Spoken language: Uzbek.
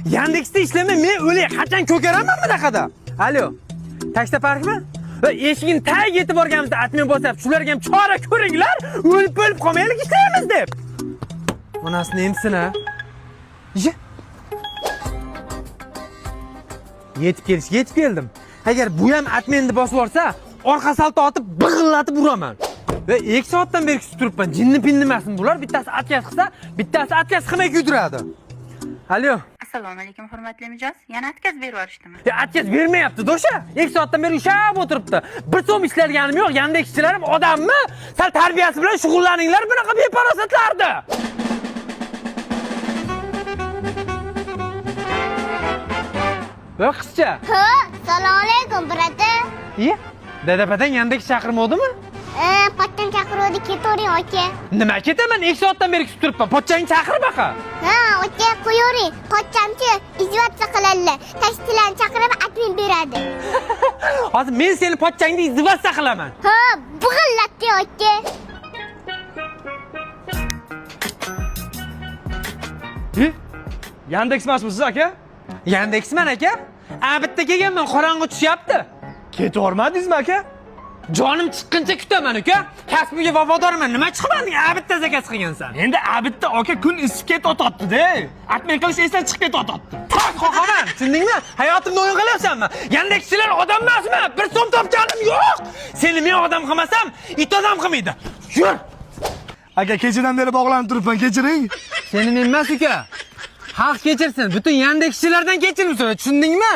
Yandex'da ishlamay men o'lay qachon ko'karaman bunaqada. Alo. Taksi parkmi? Va eshigini tag yetib borganimizda admin bosib, shularga ham chora ko'ringlar, o'lib qolmaylik ishlaymiz deb. Onasini emsin-a? Yetib keldim. Agar bu ham adminni bosib olsa, orqa salto otib big'illatib uraman. Ve 2 soatdan beri kutib turibman. Jinni pinnimasin bular. Bittasi atkas qilsa, bittasi atkas qilmay kuydiradi. Alo. Assalomu alaykum hurmatli mijoz. Yana atkas berib yuborishdimi? Atkas bermayapti do'sha. 2 soatdan beri ushab o'tiribdi. Bir so'm ishlarganim yo'q. Yandexchilarim odammi? Sal tarbiyasi bilan shug'ullaninglar bunaqa beparosatlarni. Va qizcha. Ha, assalomu alaykum brata. Dadapadan Yandex chaqirmovdimi? Pochcham chaqiruvdi, ketavering aka. Nima ketaman? 2 soatdan beri kutib turibman. Pochchangni chaqir baqa. Ha, aka, qo'yavering. Pochchamchi izvatsiya qiladi. Taksilarni chaqirib admin beradi. Hozir men seni pochchangni izvatsiya qilaman. Ha, bug'illatdi aka. Yandex emasmisiz aka? Yandexman aka? Bitta kelganman, qorong'i tushyapti. Ketavermadingizmi aka? Jonim chiqquncha kutaman uka. Kasbimga vafodorman. Nima chiqmading? Bitta zakaz qilgansan. Endi bitta aka kun isib ketyapti-da. Admin qilish esdan chiqib ketyapti. Tak qo'qaman. Tushundingmi? Hayotimni o'yin qilyapsanmi? Yandexchilar odam emasmi? Bir so'm topganim yo'q. Seni men odam qilmasam, it odam qilmaydi. Yur. Aka kechadan beri bog'lanib turibman, kechiring. Seni men emas uka. Xalq kechirsin. Butun Yandexchilardan kechirim so'ra. Tushundingmi?